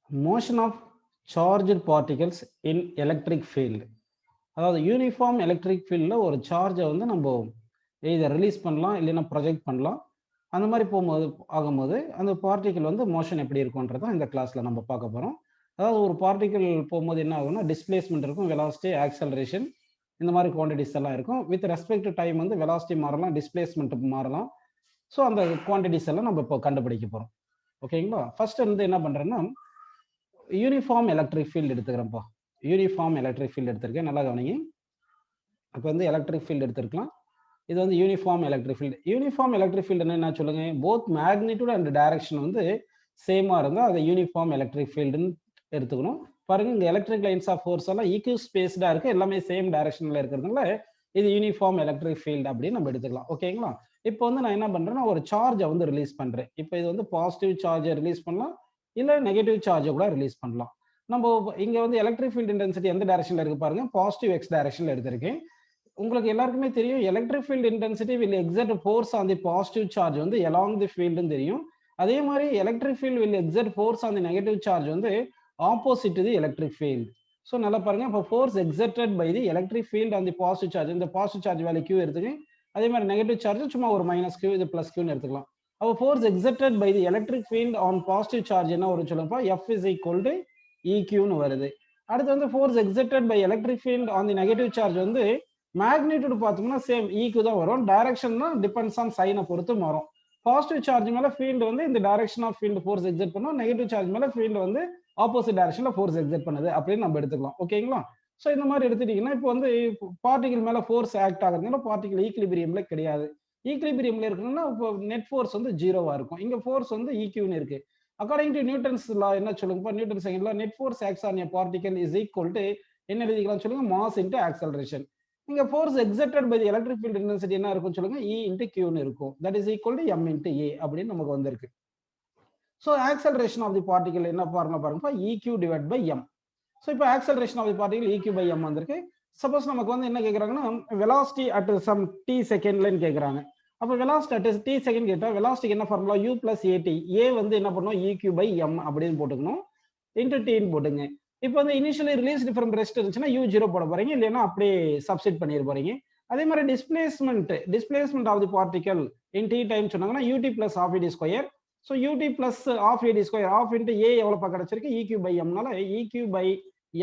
motion of charged particles in electric field. அதாவது uniform electric ஃபீல்டில் ஒரு சார்ஜை வந்து நம்ம இதை ரிலீஸ் பண்ணலாம் இல்லைன்னா ப்ரொஜெக்ட் பண்ணலாம். அந்த மாதிரி ஆகும்போது அந்த பார்ட்டிக்கல் வந்து மோஷன் எப்படி இருக்கும்ன்றதான் இந்த கிளாஸில் நம்ம பார்க்க போகிறோம். அதாவது ஒரு பார்ட்டிக்கல் போகும்போது என்ன ஆகும்னா டிஸ்பிளேஸ்மெண்ட் இருக்கும், வெலாசிட்டி, ஆக்சலரேஷன், இந்த மாதிரி குவான்டிட்டிஸ் எல்லாம் இருக்கும். வித் ரெஸ்பெக்ட் டு டைம் வந்து வெலாசிட்டி மாறலாம், டிஸ்பிளேஸ்மெண்ட் மாறலாம். ஸோ அந்த குவான்டிட்டிஸ் எல்லாம் நம்ம இப்போ கண்டுபிடிக்க போகிறோம். ஓகேங்களா? ஃபர்ஸ்ட் வந்து என்ன பண்ணுறேன்னா யூனிஃபார்ம் எலக்ட்ரிக் ஃபீல்டு எடுத்துக்கிறேன்ப்பா. யூனிஃபார்ம் எலக்ட்ரிக் ஃபீல்டு எடுத்திருக்கேன், நல்லா கவனிங்க. இப்போ வந்து எலக்ட்ரிக் ஃபீல்டு எடுத்திருக்கலாம். இது வந்து uniform electric field. Uniform electric field என்ன சொல்லுங்க, போத் மேக்னிடியூட் அண்ட் டைரக்ஷன் வந்து சேமாக இருந்தால் அதை யூனிஃபார்ம் எலக்ட்ரிக் ஃபீல்டுன்னு எடுத்துக்கணும். பாருங்க, இங்கே எலக்ட்ரிக் லைன்ஸ் ஆஃப் ஃபோர்ஸ் எல்லாம் ஈக்யூ ஸ்பேஸ்டாக இருக்குது, எல்லாமே சேம் டைரக்ஷனில் இருக்கிறதுனால இது யூனிஃபார்ம் எலக்ட்ரிக் ஃபீல்டு அப்படின்னு நம்ம எடுத்துக்கலாம். ஓகேங்களா? இப்போ வந்து நான் என்ன பண்ணுறேன்னா ஒரு சார்ஜை வந்து ரிலீஸ் பண்ணுறேன். இப்போ இது வந்து பாசிட்டிவ் சார்ஜை ரிலீஸ் பண்ணலாம், இல்லை நெகட்டிவ் சார்ஜை கூட ரிலீஸ் பண்ணலாம். நம்ம இங்கே வந்து எலக்ட்ரிக் ஃபீல்டு இன்டென்சிட்டி எந்த டைரக்ஷனில் இருக்குது பாருங்க, பாசிட்டிவ் எக்ஸ் டைரக்ஷனில் எடுத்திருக்கேன். உங்களுக்கு எல்லாருக்குமே தெரியும் electric field intensity will exert force on the positive charge வந்து along தி ஃபீல்டுன்னு தெரியும். அதே மாதிரி electric field will exert force on the negative charge வந்து opposite the electric field. So நல்லா பாருங்க, இப்போ force exerted by the electric field on the positive charge, இந்த பாசிட்டிவ் சார்ஜ் வேல்யூ கியூ எடுத்துக்கேன். அதே மாதிரி நெகட்டிவ் சார்ஜ் சும்மா ஒரு மைனஸ் கியூ, இது பிளஸ் கியூன்னு எடுத்துக்கலாம். அப்போ force exerted by the electric field on positive charge என்ன வரும் சொல்லுங்கப்பா, எஃப் இஸ் ஈக்குவல் டு இக்யூன்னு வருது. அடுத்து வந்து force exerted by electric field on the negative charge வந்து மேக்னிடியூட் பார்த்தோம்னா சேம் ஈக்கு தான் வரும், டைரக்ஷன் தான் டிபெண்ட்ஸ் ஆன் சைனை பொறுத்து மாறும். பாசிட்டிவ் சார்ஜ் மேல ஃபீல்டு வந்து இந்த direction of field force exert பண்ணும், நெகட்டிவ் சார்ஜ் மேல ஃபீல்டு வந்து ஆப்போசிட் டைரக்ஷன்ல ஃபோர்ஸ் எக்ஸர்ட் பண்ணுது அப்படின்னு நம்ம எடுத்துக்கலாம். ஓகேங்களா? ஸோ இந்த மாதிரி எடுத்துட்டீங்கன்னா இப்போ வந்து பார்ட்டிகல் மேல ஃபோர்ஸ் ஆக்ட் ஆகுறதுனால பார்ட்டிகல் ஈக்லிபிரியம்ல கிடையாது. ஈக்லிபிரியம்ல இருக்குன்னா இப்போ நெட் ஃபோர்ஸ் வந்து ஜீரோவா இருக்கும். இங்க ஃபோர்ஸ் வந்து ஈக்யூன்னு இருக்கு. அக்கார்டிங் டு நியூட்டன்ஸ் லா என்ன சொல்லுங்க, Newton second law, net force acts on a particle is equal to என்ன எழுதிக்கலாம் சொல்லுங்க, மாஸ் இன்டு ஆக்சலரேஷன். இங்க force exerted by the electric field intensity என்ன இருக்கும் சொல்லுங்க, E இன்டு Qன்னு இருக்கும். That is equal to M into A அப்படின்னு நமக்கு வந்திருக்கு. So acceleration of the particle என்ன ஃபார்முலா பாருங்க, EQ divide by M. So இப்போ acceleration of the particle EQ by M வந்திருக்கு. சப்போஸ் நமக்கு வந்து என்ன கேட்குறாங்கன்னா வெலாசிட்டி அட் சம் t செகண்ட்லன்னு கேட்குறாங்க. அப்போ வெலாசிட்டி அட் t செகண்ட் கேட்டால் வெலாசிட்டிக்கு என்ன formula, U plus AT. A வந்து என்ன பண்ணணும், EQ பை M அப்படின்னு போட்டுக்கணும், இன்டு Tன்னு போட்டுங்க. இப்போ வந்து இனிஷியலி ரிலீஸ்டு ஃப்ரம் ரெஸ்ட் இருந்துச்சுன்னா U0 போட போறீங்க, இல்லைன்னா அப்படியே சப்ஸ்டிட் பண்ணிட போறீங்க. அதே மாதிரி displacement of the particle in T time சொன்னாங்கன்னா UT plus half AD square. So UT plus half AD square, half into A எவ்வளோ கிடைச்சிருக்கு, EQ பை Mனால EQ by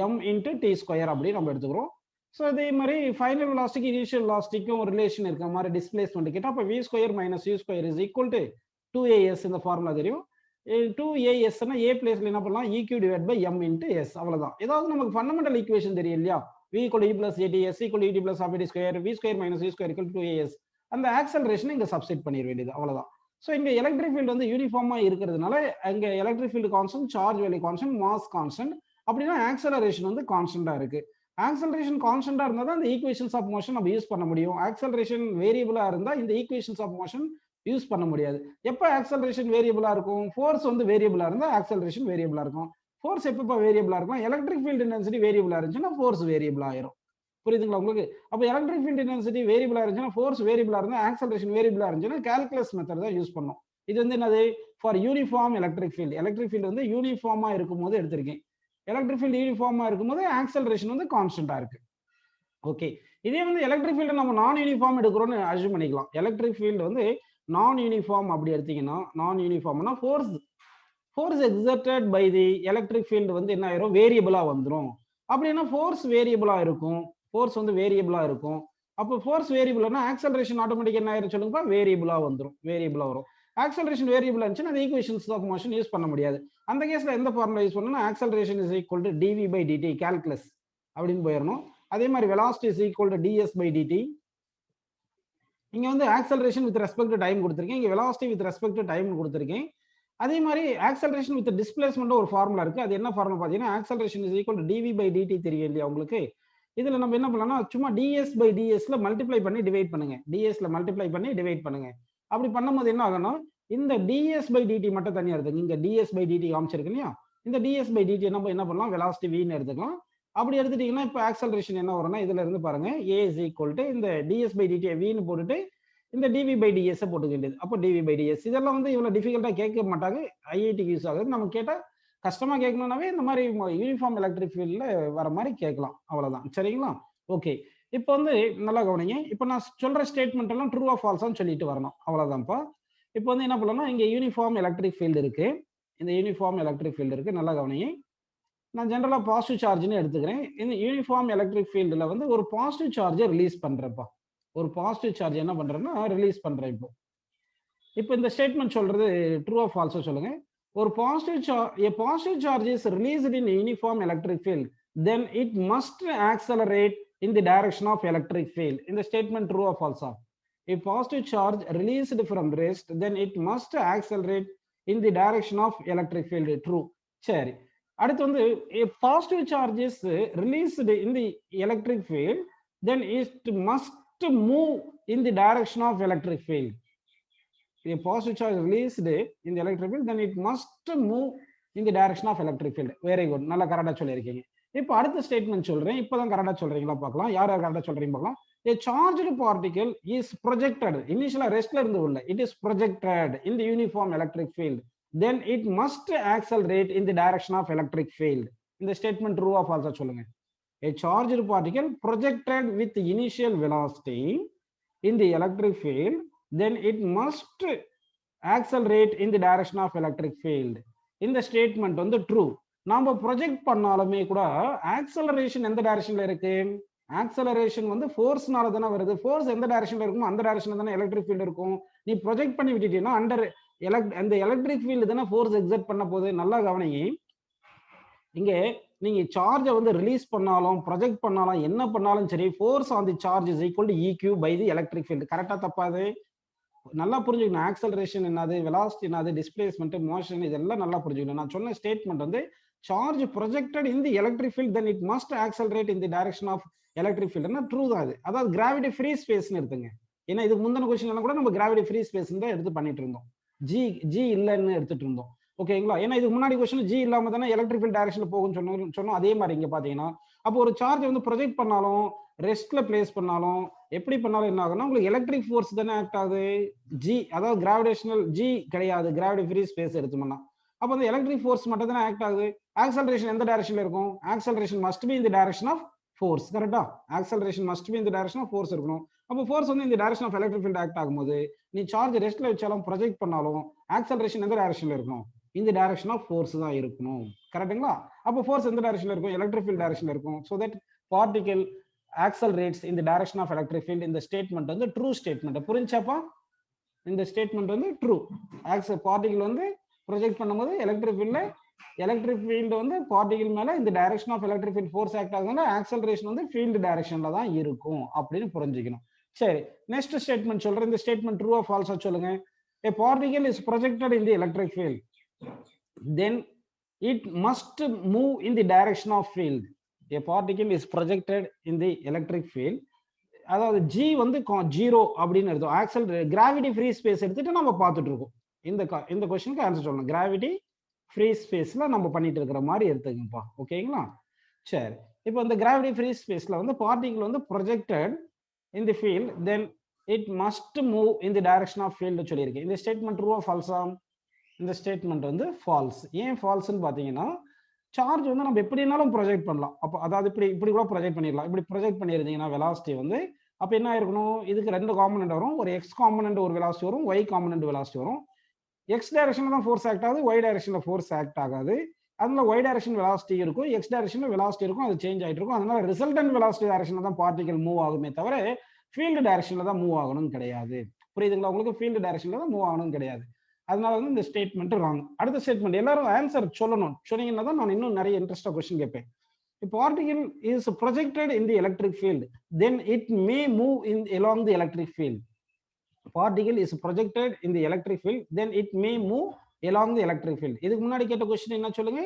M into T square அப்படின்னு நம்ம எடுத்துக்கிறோம். ஸோ அதே மாதிரி ஃபைனல் வெலாசிட்டிக்கு இனிஷியல் வெலாசிட்டிக்கும் ஒரு ரிலேஷன் இருக்க மாதிரி டிஸ்பிளேஸ்மெண்ட் கேட்டால் அப்போ V square minus U square is equal to 2AS. இந்த ஃபார்முலா தெரியும். 2AS A பிளேஸ்ல என்ன பண்ணலாம், EQ divide by M into S, அவ்வளவுதான். ஏதாவது நமக்கு ஃபண்டமெண்டல் ஈக்குவேஷன் தெரியும் இல்லையா, V equal E plus AT, S equal ET plus half AT square, V square minus U square equal 2AS. அந்த ஆக்சலரேஷன் இங்க சப்ஸ்டிட் பண்ணிட வேண்டியது, அவ்வளவுதான். ஸோ இங்க எலக்ட்ரிக் ஃபீல்டு வந்து யூனிஃபார்மா இருக்கிறதுனால அங்க electric field constant, charge value constant, mass constant. அப்படின்னா ஆக்சலரேஷன் வந்து கான்ஸ்டன்டா இருக்கு. ஆக்சலரேஷன் கான்ஸ்டன்டா இருந்தா தான் இந்த ஈக்குவேஷன்ஸ் ஆஃப் மோஷன் நம்ம யூஸ் பண்ண முடியும். ஆக்சலரேஷன் வேரியபிளா இருந்தா இந்த ஈக்குவேஷன்ஸ் ஆஃப் மோஷன் யூஸ் பண்ண முடியாது. எப்போ ஆக்சலரேஷன் வேரியபிளா இருக்கும், ஃபோர்ஸ் வந்து வேரியபிளா இருந்தா ஆக்சலரேஷன் வேரியபிளா இருக்கும். ஃபோர்ஸ் எப்போ வேரியபிளா இருக்கும், எலக்ட்ரிக் ஃபீல்டு இன்டென்சிட்டி வேரியபிளா இருந்துச்சுன்னா ஃபோர்ஸ் வேரியபிளா ஆயிரும். புரியுதுங்களா உங்களுக்கு? அப்போ எலக்ட்ரிக் ஃபீல்டு இன்டென்சிட்டி வேரியபிளா இருந்துச்சுன்னா, ஃபோர்ஸ் வேரியபிளா இருந்தா, ஆக்சலரேஷன் வேரியபிளா இருந்துச்சுன்னா கால்குலஸ் மெத்தட் தான் யூஸ் பண்ணணும். இது வந்து என்னது, for uniform electric field. Electric field வந்து யூனிஃபார்மா இருக்கும் போது எடுத்திருக்கேன். எலக்ட்ரிக் ஃபீல்டு யூனிஃபார்மா இருக்கும்போது ஆக்சலரேஷன் வந்து கான்ஸ்டன்டா இருக்கு. ஓகே, இதே வந்து எலக்ட்ரிக் ஃபீல்டு நம்ம நான் யூனிஃபார்ம் எடுக்கிறோம்னு அஸ்யூம் பண்ணிக்கலாம். எலக்ட்ரிக் ஃபீல்டு வந்து நான் யூனிஃபார்ம் அப்படி எடுத்தீங்கன்னா, நான் யூனிஃபார்ம்னா force exerted by the electric field வந்து என்ன ஆயிரும், வேரியபிளா வந்துடும். அப்படின்னா ஃபோர்ஸ் வேரியபிளா இருக்கும், ஃபோர்ஸ் வந்து வேரியபிளா இருக்கும். அப்போ ஃபோர்ஸ் வேரியபிள்னா ஆக்சலரேஷன் ஆட்டோமேட்டிக் என்ன ஆயிரும் சொல்லுங்கப்பா, வேரியபிளா வந்துடும், வேரியபிளா வரும். ஆக்சலரேஷன் வேரியபிள் இருந்துச்சுன்னா அந்த ஈக்குவேஷன்ஸ் ஆஃப் மோஷன் யூஸ் பண்ண முடியாது. அந்த கேஸ்ல எந்த ஃபார்முலா யூஸ் பண்ணணும்னா acceleration is equal to dv by dt calculus அப்படின்னு போயிடணும். அதே மாதிரி velocity is equal to ds by dt. இங்க வந்து acceleration with respect to time கொடுத்துருக்கேன், இங்க velocity with respect to time கொடுத்துருக்கேன். அதே மாதிரி ஆக்சலரேஷன் வித் டிஸ்பிளேஸ்மெண்ட் ஒரு ஃபார்முலா இருக்கு. அது என்ன ஃபார்முலா பார்த்தீங்கன்னா acceleration is equal to dv by dt தெரியும் இல்லையா உங்களுக்கு. இதுல நம்ம என்ன பண்ணலாம்னா சும்மா ds பை dsல மல்டிப்ளை பண்ணி டிவைட் பண்ணுங்க, dsல மல்டிப்ளை பண்ணி டிவைட் பண்ணுங்க. அப்படி பண்ணும்போது என்ன ஆகும்னா இந்த ds பை dt மட்டும் தனியா இருக்கு. இங்க ds பை dt காமிச்சிருக்கு இல்லையா, இந்த ds பை dt நம்ம என்ன பண்ணலாம், வெலாசிட்டி vன்னு எடுத்துக்கலாம். அப்படி எடுத்துட்டீங்கன்னா இப்போ ஆக்சலரேஷன் என்ன வரும்னா இதுல இருந்து பாருங்க, a is equal to இந்த ds பை dt vன்னு போட்டுட்டு இந்த dv பை ds போட்டுக்க வேண்டியது. அப்போ dv பை ds இதெல்லாம் வந்து இவ்வளவு டிஃபிகல்ட்டா கேட்க மாட்டாங்க, ஐஐடிக்கு யூஸ் ஆகுது. நம்ம கேட்டா கஷ்டமா கேட்கணும்னாவே இந்த மாதிரி யூனிஃபார்ம் எலக்ட்ரிக் ஃபீல்ட்ல வர மாதிரி கேட்கலாம், அவ்வளவுதான். சரிங்களா? ஓகே. இப்போ வந்து நல்லா கவனிங்க. இப்போ நான் சொல்ற ஸ்டேட்மெண்ட் எல்லாம் ட்ரூ ஆர் ஃபால்ஸான்னு சொல்லிட்டு வரணும், அவ்வளவுதான்ப்பா. இப்போ வந்து என்ன பண்ணலாம்னா, இங்க யூனிஃபார்ம் எலக்ட்ரிக் ஃபீல்டு இருக்கு. இந்த யூனிஃபார்ம் எலக்ட்ரிக் ஃபீல்டு இருக்கு, நல்லா கவனிங்க. நான் ஜெனரலா பாசிட்டிவ் சார்ஜ்னு எடுத்துக்கிறேன். இந்த யூனிஃபார்ம் எலக்ட்ரிக் ஃபீல்டுல வந்து ஒரு பாசிட்டிவ் சார்ஜை ரிலீஸ் பண்றேன்ப்பா. ஒரு பாசிட்டிவ் சார்ஜ் என்ன பண்றேன்னா ரிலீஸ் பண்றேன் இப்போ. இப்போ இந்த ஸ்டேட்மெண்ட் சொல்றது ட்ரூ ஆர் ஃபால்ஸா சொல்லுங்க. ஒரு positive charge, a positive charge is released in uniform electric field, then it must accelerate in the direction of electric field. இந்த ஸ்டேட்மெண்ட் ட்ரூ ஆர் ஃபால்ஸா? A positive charge released from rest, then it must accelerate in the direction of electric field. True. சரி. அடுத்து வந்து a positive charge is released in the electric field, then it must move in the direction of electric field. A positive charge released in the electric field, then it must move in the direction of electric field. Very good. நல்லா கரெக்டா சொல்லியிருக்கீங்க. இப்போ அடுத்த statement சொல்றேன். இப்போதான் கரெக்டா சொல்றீங்களா பார்க்கலாம். யார் யார் கரெக்டா சொல்றீங்க பார்க்கலாம். A charged particle is projected. Initially ரெஸ்ட்ல இருந்து உள்ள. It is projected in the uniform electric field. Then it must accelerate in the direction of electric field. இந்த ஸ்டேட்மெண்ட் ட்ரூ ஆர் ஃபால்ஸா சொல்லுங்க. A charged particle projected with initial velocity in the electric field, then it must accelerate in the direction of electric field. இந்த statement வந்து true. நாம project பண்ணாலுமே கூட acceleration எந்த டைரக்ஷன்ல இருக்கு? ஆக்சலரேஷன் வந்து ஃபோர்ஸ்னால தானே வருது. ஃபோர்ஸ் எந்த டைரக்ஷன்ல இருக்குமோ அந்த டைரக்ஷன்ல தானே எலக்ட்ரிக் ஃபீல்டு இருக்கும். நீ ப்ரொஜெக்ட் பண்ணி விட்டுட்டீங்கன்னா அந்த எலக்ட்ரிக் ஃபீல்டு தானே ஃபோர்ஸ் எக்ஸர்ட் பண்ண போகுது. நல்லா கவனிங்க. இங்க நீங்க சார்ஜை வந்து ரிலீஸ் பண்ணாலும் ப்ரொஜெக்ட் பண்ணாலும் என்ன பண்ணாலும் சரி, force on the charge is equal to EQ by the electric field. கரெக்டா தப்பாது? நல்லா புரிஞ்சுக்கணும். ஆக்சலரேஷன் என்னது, வெலாசிட்டி என்னது, டிஸ்பிளேஸ்மெண்ட், மோஷன், இதெல்லாம் நல்லா புரிஞ்சுக்கணும். நான் சொன்ன ஸ்டேட்மெண்ட் வந்து charge projected in the electric field, then it must accelerate in the direction of electric ஃபீல்ட்னா ட்ரூ தான் அது. அதாவது கிராவிட்டி ஃப்ரீ ஸ்பேஸ்னு எடுத்துங்க. ஏன்னா இதுக்கு முந்தின கொஸ்டின் கூட நம்ம கிராவிட்டி ஃப்ரீ ஸ்பேஸ் தான் எடுத்து பண்ணிட்டு இருந்தோம். ஜி இல்லைன்னு எடுத்துட்டு இருந்தோம். ஓகேங்களா? ஏன்னா இதுக்கு முன்னாடி கொஸ்டின் ஜி இல்லாம தானே எலக்ட்ரிக் ஃபீல்ட் டைரக்ஷன்ல போகும்னு சொன்னோம். அதே மாதிரி இங்க பாத்தீங்கன்னா, அப்போ ஒரு சார்ஜ் வந்து ப்ரொஜெக்ட் பண்ணாலும் ரெஸ்ட்ல பிளேஸ் பண்ணாலும் எப்படி பண்ணாலும் என்ன ஆகும்னா உங்களுக்கு எலக்ட்ரிக் ஃபோர்ஸ் தானே ஆக்ட் ஆகுது. ஜி, அதாவது கிராவிடேஷனல் ஜி கிடையாது, கிராவிட்டி ஃப்ரீ ஸ்பேஸ் எடுத்தோம்னா அப்போ அந்த எலக்ட்ரிக் ஃபோர்ஸ் மட்டும் தானே ஆக்ட் ஆகுது. ஆக்சலரேஷன் எந்த டைரக்ஷன்ல இருக்கும்? Acceleration must be in the direction of force. கரெக்டா? Acceleration must be in the direction of force இருக்கணும். அப்போ ஃபோர்ஸ் வந்து இந்த direction of electric field act ஆகும்போது நீ சார்ஜ் ரெஸ்ட்ல வச்சாலும் ப்ரொஜெக்ட் பண்ணாலும் ஆக்சலரேஷன் எந்த டைரக்ஷன்ல இருக்கணும்? இந்த டைரக்ஷன் ஆஃப் ஃபோர்ஸ் தான் இருக்கணும். கரெக்ட்டுங்களா? அப்போ ஃபோர்ஸ் எந்த டைரக்ஷன்ல இருக்கும்? எலக்ட்ரிக் ஃபீல்ட் டைரக்ஷன்ல இருக்கும். So that particle accelerates in the direction of electric field. இந்த ஸ்டேட்மெண்ட் வந்து ட்ரூ ஸ்டேட்மெண்ட். புரிஞ்சாப்பா? இந்த ஸ்டேட்மெண்ட் வந்து ட்ரூ. பார்ட்டிகல் வந்து ப்ரொஜெக்ட் பண்ணும்போது எலக்ட்ரிக் ஃபீல்டு வந்து பார்ட்டிகல் மேல இந்த direction of electric field force act ஆகுதுன்னா ஆக்சலரேஷன் வந்து ஃபீல்டு டைரக்ஷன்ல தான் இருக்கும் அப்படின்னு புரிஞ்சுக்கணும். சரி, நெக்ஸ்ட் ஸ்டேட்மெண்ட் சொல்றேன். இந்த ஸ்டேட்மெண்ட் ட்ரூ ஆர் ஃபால்ஸா சொல்லுங்க. A particle is projected in the electric field, then it must move in the direction of field. A particle is projected in the electric field, அதாவது G வந்து 0 அப்படின்னு எடுத்தோம். Axle gravity free space எடுத்துட்டு நம்ம பார்த்துட்டு இருக்கோம். இந்த क्वेश्चनக்கு ஆன்சர் சொல்லணும். கிராவிட்டி ஃப்ரீ ஸ்பேஸ்ல நம்ம பண்ணிட்டு இருக்கிற மாதிரி எடுத்துக்கங்கப்பா. ஓகேங்களா? சரி, இப்போ இந்த கிராவிட்டி ஃப்ரீ ஸ்பேஸ்ல வந்து பார்ட்டிகல் வந்து projected in the field, then it must move in the direction of field சொல்லியிருக்கேன். இந்த ஸ்டேட்மெண்ட் ட்ரூ ஆர் ஃபால்ஸா? இந்த ஸ்டேட்மெண்ட் வந்து ஃபால்ஸ். ஏன் ஃபால்ஸ்ன்னு பாத்தீங்கன்னா, சார்ஜ் வந்து நம்ம எப்படினாலும் ப்ரொஜெக்ட் பண்ணலாம். அப்போ அதாவது இப்படி கூட ப்ரொஜெக்ட் பண்ணிடலாம். இப்படி ப்ரொஜெக்ட் பண்ணியிருந்தீங்கன்னா வெலாசிட்டி வந்து அப்போ என்ன ஆயிருக்கணும்? இதுக்கு ரெண்டு காம்பனன்ட் வரும். ஒரு எக்ஸ் காம்பனன்ட் ஒரு வெலாசிட்டி வரும், ஒய் காம்பனன்ட் வெலாசிட்டி வரும். எக்ஸ் டைரக்ஷன்ல தான் ஃபோர்ஸ் ஆக்ட் ஆகுது, ஒய் டைரக்ஷன்ல ஃபோர்ஸ் ஆக்ட் ஆகாது. அதுல ஒய் டைரக்ஷன் வெலாசிட்டி இருக்கும், எக்ஸ் டைரக்ஷன்ல வெலாசிட்டி இருக்கும், அது சேஞ்ச் ஆயிட்டு இருக்கும். அதனால ரிசல்டன்ட் வெலாசிட்டி டைரக்ஷன்ல தான் பார்ட்டிகல் மூவ் ஆகுமே தவிர ஃபீல்டு டைரக்ஷன்ல தான் மூவ் ஆகணும்னு கிடையாது. புரியுதுங்களா உங்களுக்கு? ஃபீல்டு டைரக்ஷன்ல தான் மூவ் ஆகணும்னு கிடையாது. அதனால வந்து இந்த ஸ்டேட்மெண்ட் ராங். அடுத்த ஸ்டேட்மெண்ட் எல்லாரும் ஆன்சர் சொல்லணும். சொன்னீங்கன்னா தான் நான் இன்னும் நிறைய இன்ட்ரெஸ்டா क्वेश्चन கேட்பேன். A particle is projected in the electric field, then it may move along the electric field. Particle is projected in the electric field, then it may move along the electric field. இதுக்கு முன்னாடி கேட்ட question என்ன சொல்லுங்க?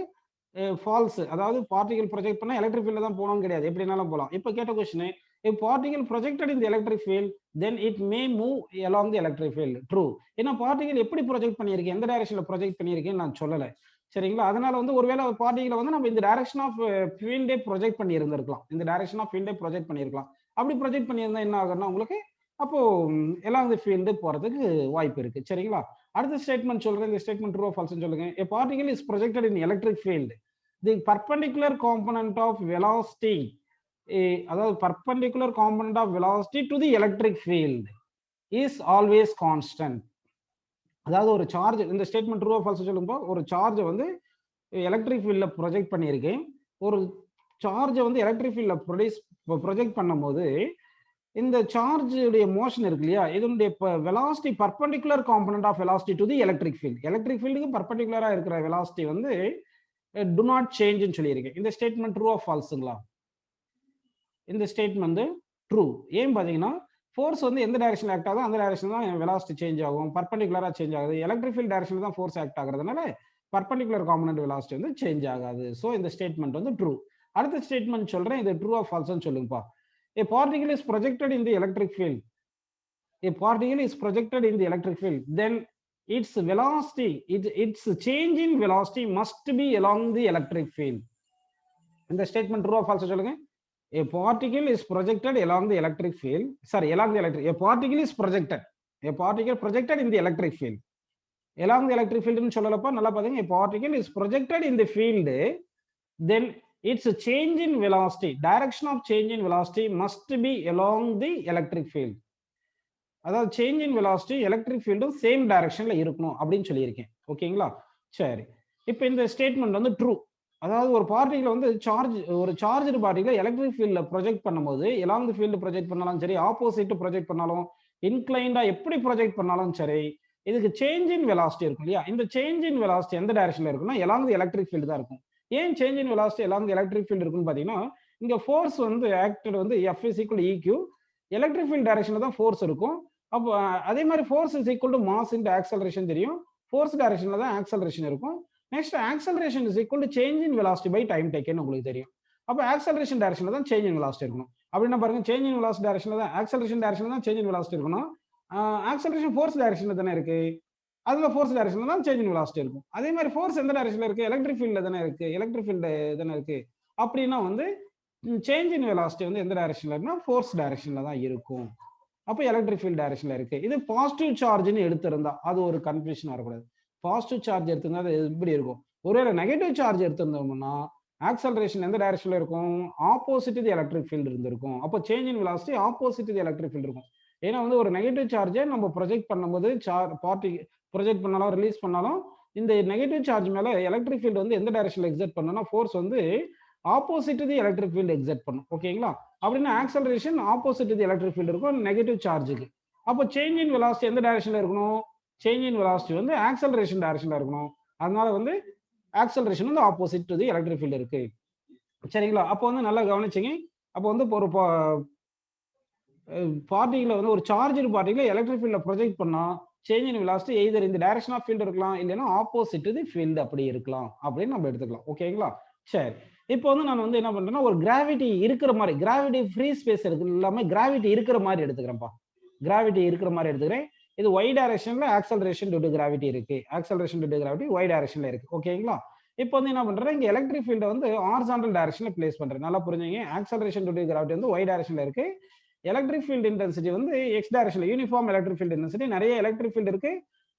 Falls. அதாவது particle project பண்ணா electric ஃபீல்ட்ல தான் போகணும் கிடையாது, எப்படினாலும் போகலாம். இப்போ கேட்ட question, a particle projected in the electric field, then it may move along the electric field. True. ஏன்னா பார்ட்டிகல் எப்படி ப்ரொஜெக்ட் பண்ணியிருக்கேன், எந்த டைரக்ஷன்ல ப்ரொஜெக்ட் பண்ணியிருக்கேன்னு நான் சொல்லல. சரிங்களா? அதனால வந்து ஒருவேளை பார்ட்டிகலை வந்து நம்ம இந்த டைரக்ஷன் ஆஃப் ஃபீல்டே ப்ரொஜெக்ட் பண்ணி இருந்திருக்கலாம். இந்த டைரக்ஷன் ஆஃப் ஃபீல்டே ப்ரொஜெக்ட் பண்ணியிருக்கலாம். அப்படி ப்ரொஜெக்ட் பண்ணியிருந்தா என்ன ஆகும்னா உங்களுக்கு அப்போ எலாங் தி ஃபீல்டு போறதுக்கு வாய்ப்பு இருக்கு. சரிங்களா? அடுத்த ஸ்டேட்மெண்ட் சொல்றேன். இந்த ஸ்டேட்மெண்ட் ட்ரூ ஆர் ஃபால்ஸ்னு சொல்லுங்க. A particle is projected in electric field. The perpendicular component of velocity, அதாவது perpendicular component of velocity to the electric field is always constant. அதாவது ஒரு சார்ஜ், இந்த ஸ்டேட்மெண்ட் ட்ரூ ஆர் ஃபால்ஸ் சொல்லும்போது ஒரு சார்ஜை வந்து electric ஃபீல்டில் ப்ரொஜெக்ட் பண்ணியிருக்கேன். ஒரு சார்ஜை வந்து எலக்ட்ரிக் ஃபீல்டில் ப்ரொஜெக்ட் பண்ணும்போது இந்த சார்ஜுடைய மோஷன் இருக்கு இல்லையா, இதனுடைய velocity perpendicular component of velocity to the electric field, electric ஃபீல்டுக்கு பர்பெண்டிகுலரா இருக்கிற வெலாசிட்டி வந்து டு நாட் சேஞ்ச்னு சொல்லியிருக்கேன். இந்த ஸ்டேட்மெண்ட் ட்ரூ ஆர் ஃபால்ஸுங்களா? இந்த ஸ்டேட்மெண்ட் வந்து ட்ரூ. ஏன் பார்த்தீங்கன்னா ஃபோர்ஸ் வந்து எந்த டைரக்ஷன் ஆக்ட் ஆகுதோ அந்த டைரக்ஷன் தான் வெலாசிட்டி சேஞ்ச் ஆகும், பர்பெண்டிகுலரா சேஞ்ச் ஆகுது. எலக்ட்ரிக் ஃபீல்ட் டைரக்ஷன் தான் ஃபோர்ஸ் ஆக்ட் ஆகுறதுனால பர்பெண்டிகுலர் காம்பனன்ட் வெலாசிட்டி வந்து சேஞ்ச் ஆகாது. ஸோ இந்த ஸ்டேட்மெண்ட் வந்து ட்ரூ. அடுத்த ஸ்டேட்மெண்ட் சொல்றேன், இது ட்ரூ ஆர் ஃபால்ஸ்னு சொல்லுங்கப்பா. A particle is projected in the electric field. A particle is projected in the electric field. Then its velocity, its change in velocity must be along the electric field. In the statement true or false சொல்லுங்க. A particle is projected along the electric field. Sorry, along the electric. A particle is projected. A particle projected in the electric field. Along the electric field னு சொல்லலப்பா, நல்லா பாருங்க. A particle is projected in the field. Then its change in velocity, direction of change in velocity must be along the electric field. அதாவது change in velocity electric ஃபீல்டும் same டைரக்ஷன்ல இருக்கணும் அப்படின்னு சொல்லியிருக்கேன். ஓகேங்களா? சரி, இப்போ இந்த ஸ்டேட்மெண்ட் வந்து ட்ரூ. அதாவது ஒரு பார்ட்டிகளை வந்து ஒரு சார்ஜ் பார்ட்டிகளை எலக்ட்ரிக் ஃபீல்டில் ப்ரொஜெக்ட் பண்ணும்போது எலாங் தி ஃபீல்டு ப்ரொஜெக்ட் பண்ணாலும் சரி, ஆப்போசிட் ப்ரொஜெக்ட் பண்ணாலும், இன்க்ளைண்டா எப்படி ப்ரொஜெக்ட் பண்ணாலும் சரி, இதுக்கு சேஞ்ச் இன் வெலாசிட்டி இருக்கும் இல்லையா? இந்த சேஞ்ச் இன் வெலாசிட்டி எந்த டைரக்ஷன்ல இருக்குன்னா எலாங் தி எலக்ட்ரிக் ஃபீல்டு தான் இருக்கும். ஏன் change in velocity along the electric field இருக்குன்னு பார்த்தீங்கன்னா, இங்க ஃபோர்ஸ் வந்து ஆக்டட் வந்து F is equal to EQ, electric field டைரக்ஷன்ல தான் ஃபோர்ஸ் இருக்கும். அப்போ அதே மாதிரி force is equal to mass into acceleration தெரியும். ஃபோர்ஸ் டைரக்ஷன்ல தான் ஆக்சலரேஷன் இருக்கும். Next acceleration is equal to change in velocity by time taken உங்களுக்கு தெரியும். அப்போ ஆக்சலரேஷன் டைரக்ஷன்ல தான் சேஞ்ச் இன் வெலாசிட்டி இருக்கணும். அப்படின்னா பாருங்க, சேஞ்ச் இன் வெலாசிட்டி டைரக்ஷன்ல தான் ஆக்சலரேஷன் டைரக்ஷன்ல தான் சேஞ்ச் இன் வெலாசிட்டி இருக்கணும். ஆக்சலரேஷன் ஃபோர்ஸ் டைரக்ஷன்ல தானே இருக்கு, அதுல ஃபோர்ஸ் டைரக்ஷன்ல தான் சேஞ்ச் இன் வெலாசிட்டி இருக்கும். அதே மாதிரி ஃபோர்ஸ் எந்த டைரக்ஷன்ல இருக்கு, எலக்ட்ரிக் ஃபீல்ட்ல தானே இருக்கு, எலக்ட்ரிக் ஃபீல்டு தானே இருக்கு. அப்படின்னா வந்து சேஞ்ச் இன் வெலாசிட்டி வந்து எந்த டைரக்ஷன்ல இருக்குன்னா ஃபோர்ஸ் டைரக்ஷன்ல தான் இருக்கும். அப்போ எலக்ட்ரிக் ஃபீல்ட் டைரக்ஷன்ல இருக்கு. இது பாசிட்டிவ் சார்ஜ்னு எடுத்திருந்தா அது ஒரு கன்ஃபியூஷன் வரக்கூடாது. பாசிட்டிவ் சார்ஜ் எடுத்திருந்தா அது எப்படி இருக்கும்? ஒருவேளை நெகட்டிவ் சார்ஜ் எடுத்திருந்தோம்னா ஆக்சலரேஷன் எந்த டைரக்ஷன்ல இருக்கும், ஆப்போசிட் தி எலக்ட்ரிக் ஃபீல்டு இருந்திருக்கும். அப்போ change in velocity opposite the electric field இருக்கும். ஏன்னா வந்து ஒரு நெகட்டிவ் சார்ஜை நம்ம ப்ரொஜெக்ட் பண்ணும்போது ப்ரொஜெக்ட் பண்ணாலும் ரிலீஸ் பண்ணாலும் இந்த நெகட்டிவ் சார்ஜ் மேல எலக்ட்ரிக் ஃபீல்டு வந்து எந்த டைரக்ஷன்ல எக்ஸர்ட் பண்ணனும்னா ஃபோர்ஸ் வந்து opposite the electric field exert பண்ணும். ஓகேங்களா? அப்படின்னா acceleration opposite the electric field இருக்கும் நெகட்டிவ் சார்ஜுக்கு. அப்போ சேஞ்ச் இன் வெலாசிட்டி எந்த டைரக்ஷன்ல இருக்கணும், சேஞ்ச் இன் வெலாசிட்டி வந்து ஆக்சலரேஷன் டைரக்ஷன்ல இருக்கணும். அதனால வந்து ஆக்சலரேஷன் வந்து ஆப்போசிட் தி எலக்ட்ரிக் ஃபீல்டு இருக்கு. சரிங்களா? அப்போ வந்து நல்லா கவனிச்சிங்க. அப்போ வந்து ஒரு பார்ட்டிகளை வந்து ஒரு சார்ஜ் பார்ட்டிகளை எலக்ட்ரிக் ஃபீல்டில் ப்ரொஜெக்ட் பண்ணா சேஞ்ச் இன் வெலாசிட்டி எய்தர் இந்த டைரக்ஷன் ஆஃப் ஃபீல்டு இருக்கலாம், இல்லைன்னா ஆப்போசிட் தி ஃபீல்டு அப்படி இருக்கலாம் அப்படின்னு நம்ம எடுத்துக்கலாம். ஓகேங்களா? சரி, இப்போ வந்து நான் வந்து என்ன பண்றேன்னா ஒரு கிராவிட்டி இருக்கிற மாதிரி, கிராவிட்டி ஃப்ரீ ஸ்பேஸ் இருக்கு எல்லாமே கிராவிட்டி இருக்கிற மாதிரி எடுத்துக்கிறேன்ப்பா. கிராவிட்டி இருக்கிற மாதிரி எடுத்துக்கிறேன். இது ஒய் டைரக்ஷன்ல ஆக்சலரேஷன் டியூ டு கிராவிட்டி இருக்கு, acceleration due to gravity Y டைரக்ஷன்ல இருக்கு. ஓகேங்களா? இப்போ வந்து என்ன பண்றேன், இங்க எலக்ட்ரிக் ஃபீல்டை வந்து ஹாரிசான்டல் டைரக்ஷன்ல பிளேஸ் பண்றேன். நல்லா புரிஞ்சுங்க, ஆக்சலரேஷன் டியூ டு கிராவிட்டி வந்து ஒய் டைரக்ஷன்ல இருக்கு, எலக்ட்ரிக் ஃபீல்ட் இன்டென்சிட்டி வந்து எக்ஸ் டைரக்ஷன்ல, யூனிஃபார்ம் எலக்ட்ரிக் ஃபீல்ட் இன்டென்சிட்டி. நிறைய எலக்ட்ரிக் ஃபீல்ட் இருக்கு,